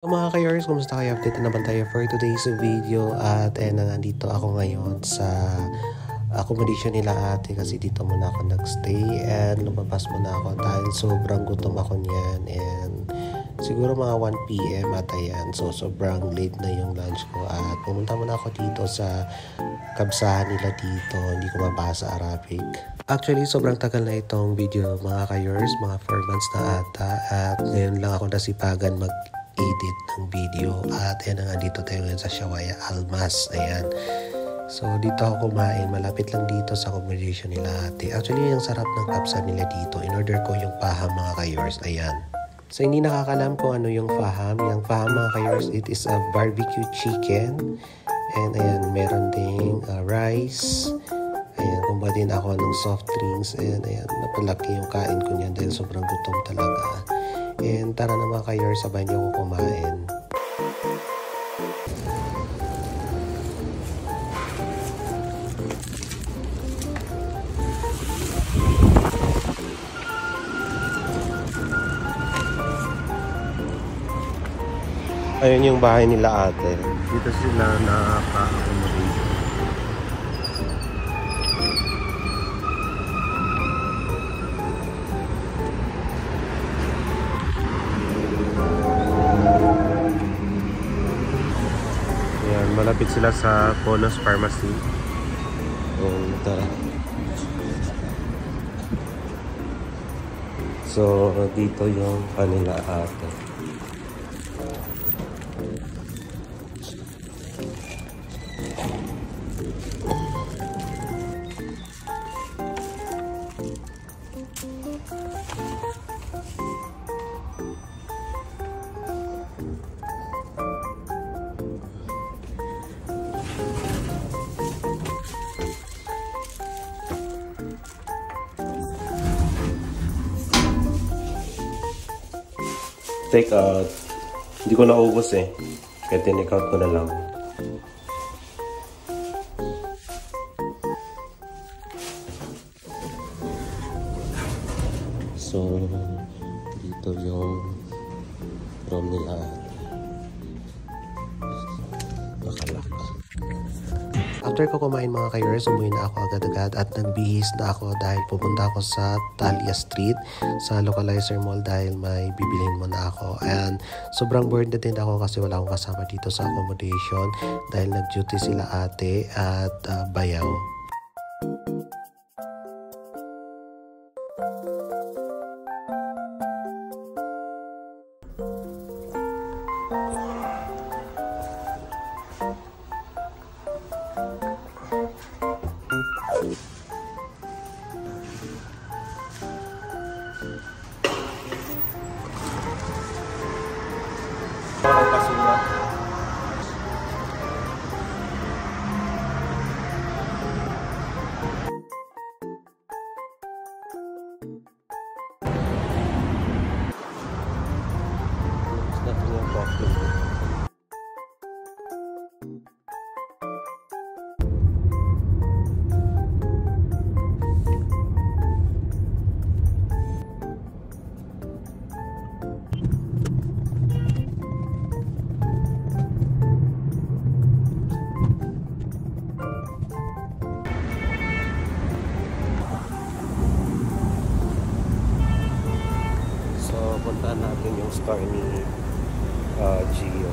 Mga ka-yours, kumusta kayo? Update na naman tayo for today's video at nandito ako ngayon sa accommodation nila ate kasi dito muna ako nagstay and lumabas muna ako dahil sobrang gutom ako niyan and siguro mga 1 PM at ayan, so sobrang late na yung lunch ko at pumunta muna ako dito sa kabsahan nila dito, hindi ko mabasa Arabic. Actually, sobrang tagal na itong video mga ka-yours, mga 4 months na ata at ngayon lang ako nasipagan mag-edit ng video at dito tayo ngayon sa Shawaya Almas. Ayan. So dito ako kumain, malapit lang dito sa accommodation nila ate. Actually, yung sarap ng kapsa nila dito. In-order ko yung paham mga ka-yours. Ayan. So hindi nakakalam kung ano yung faham. Yung faham mga ka-yours, it is a barbecue chicken. And ayan, meron ding rice. Ayan, kumuha din ako ng soft drinks. And ayan, napalaki yung kain ko niyan dahil sobrang gutom talaga. And tara na mga ka-yours, sabay niyo ako kumain. Ayun yung bahay nila ate. Dito sila naka-accommodation. Ayan, malapit sila sa Ponos Pharmacy. And, so, dito yung kanila ate. Take out. Hindi ko naubos eh. Kaya tinake out ko na lang. So, dito yung room nila. Nakalaka. After ko kumain mga ka-yours, umuwi na ako agad-agad at nagbihis na ako dahil pupunta ako sa Talia Street sa Localizer Mall dahil may bibilhin muna ako. And sobrang bored na din ako kasi wala akong kasama dito sa accommodation dahil nag-duty sila ate at bayaw. Parang basura. It's not real coffee. Puntahan natin yung store ni Gio.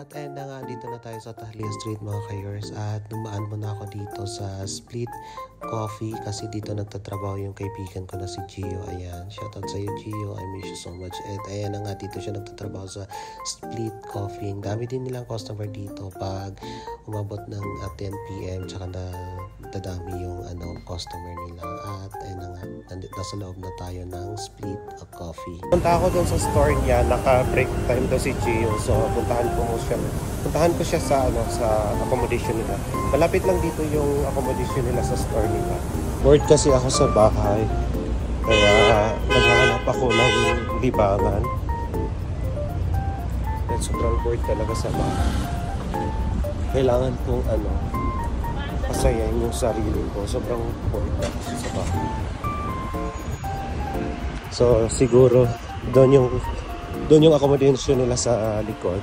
At ayun na nga, dito na tayo sa Talia Street mga ka-yours at dumaan muna ako dito sa Split Coffee kasi dito nagtatrabaho yung kaibigan ko na si Gio. Ayan, shoutout sa iyo Gio, I miss you so much. At ayan na nga, dito siya nagtatrabaho sa Split Coffee. Ang dami din nilang customer dito pag umabot ng 10 PM tsaka na dadami yung customer nila. At ayun na nga, nasa loob na tayo ng Split Coffee. Punta ako doon sa store niya, naka-break time daw si Gio. So puntahan ko siya sa sa accommodation nila. Malapit lang dito yung accommodation nila sa store nila. Bored kasi ako sa bahay. Kaya naghahanap ako ng libangan. sobrang bored talaga sa bahay. Kailangan kong pasayahin yung sarili ko. Sobrang bored na kasi sa bahay. So siguro doon yung accommodation nila sa likod.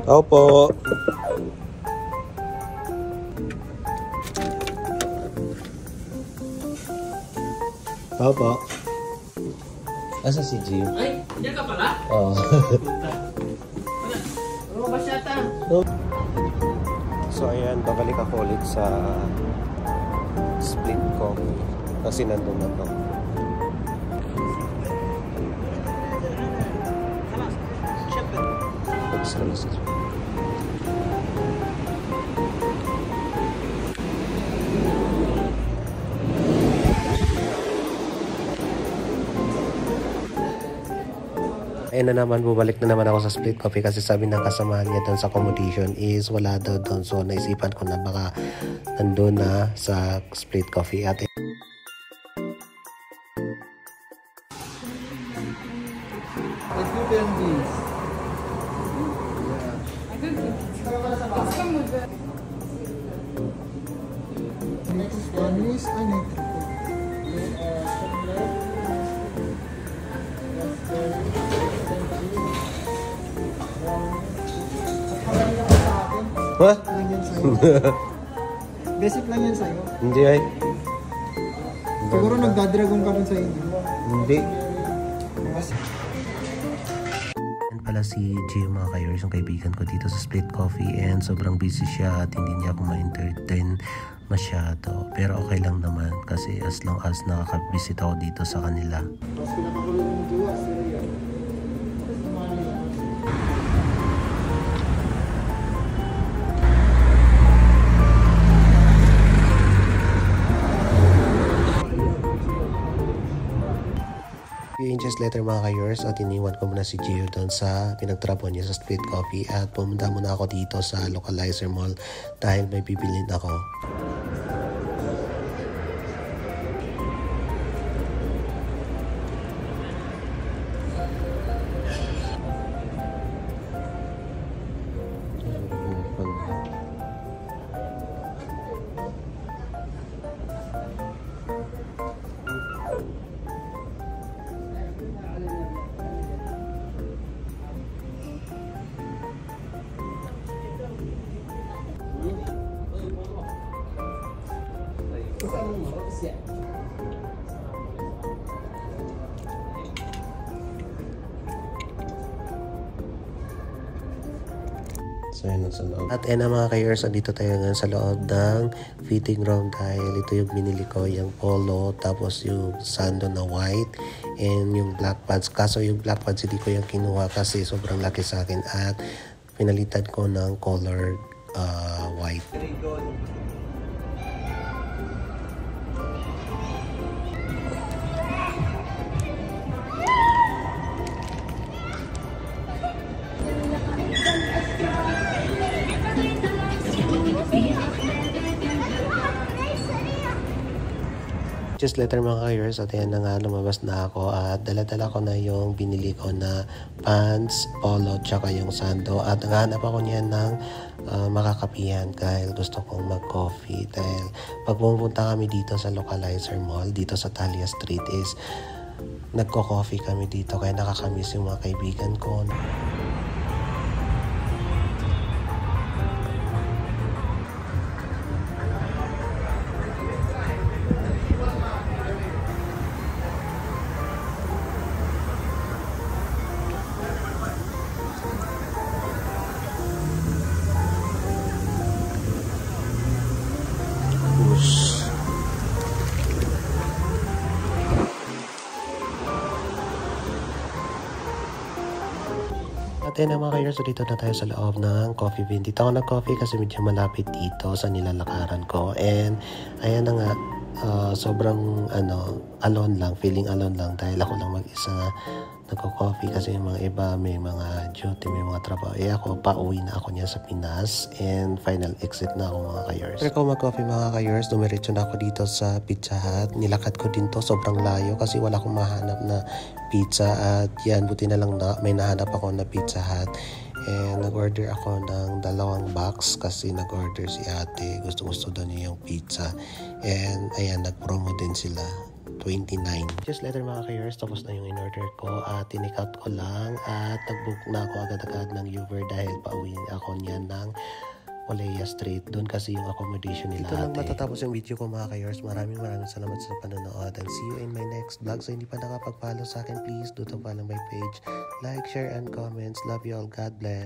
Opo. Opo. Asa si Jim? Ay, diyan ka pala? Oo. Ano ba siya ta? So ayan, babalik ako ulit sa split coffee kasi nandun na to. Ayun na naman, bubalik na naman ako sa split coffee kasi sabi ng kasamahan niya doon sa accommodation is wala daw doon. So naisipan ko na baka nandun na sa split coffee. At what? Basic lang yan sa'yo. Hindi ay. Siguro nagdadragon ka rin sa inyo. Hindi. Yan pala si Gio mga ka-yours, yung kaibigan ko dito sa Split Coffee, and sobrang busy siya at hindi niya ako ma-entertain masyado. Pero okay lang naman kasi as long as nakaka-visit ako dito sa kanila. Mas pinakakulit ng Diwa, Syria. Few inches later mga ka-yours, at iniwan ko muna si Gio doon sa pinagtrapo niya sa Split Coffee at pumunta muna ako dito sa Localizer Mall dahil may bibilin ako. So yun sa loob. At na mga ka-yours, dito tayo ngayon sa loob ng fitting room dahil ito yung binili ko, yung polo, tapos yung sando na white, and yung black pads. Kaso yung black pads hindi ko yung kinuha kasi sobrang laki sa akin at pinalitan ko ng colored white. Just later mga ka-yours, at yan na nga, lumabas na ako at dala-dala ko na yung binili ko na pants, polo, tsaka yung sando, at naghahanap ako niyan ng makakapihan dahil gusto kong mag-coffee. Dahil pag pumunta kami dito sa Localizer Mall, dito sa Talia Street, is nagko-coffee kami dito kaya nakakamiss yung mga kaibigan ko. At yun mga ka-yours, so dito na tayo sa loob ng coffee bean. Dito ako nag-coffee kasi medyo malapit dito sa nilalakaran ko. And ayan na nga, sobrang alone lang, feeling alone lang dahil ako lang mag-isa nga nagko-coffee kasi yung mga iba may mga duty, may mga trabaho. Ako, pauwi na ako niya sa Pinas and final exit na ako mga kayors. Pero ako mag-coffee mga kayors, dumiretso na ako dito sa Pizza Hut. Nilakad ko din to, sobrang layo kasi wala akong mahanap na pizza at yan, buti na lang na may nahanap ako na Pizza Hut. And nag-order ako ng 2 box kasi nag-order si ate. Gusto daw niya yung pizza. And ayan, nag-promo din sila. 29. Just later mga kayors, tapos na yung in-order ko at tinikout ko lang at nag-book na ako agad-agad ng Uber dahil pauwi ako niyan ng Olea Street. Doon kasi yung accommodation nila. Ito lang matatapos yung video ko mga kayors. Maraming salamat sa panonood and see you in my next vlog. So hindi pa nakapag-follow sa akin, please do to follow my page. Like, share, and comments. Love you all. God bless.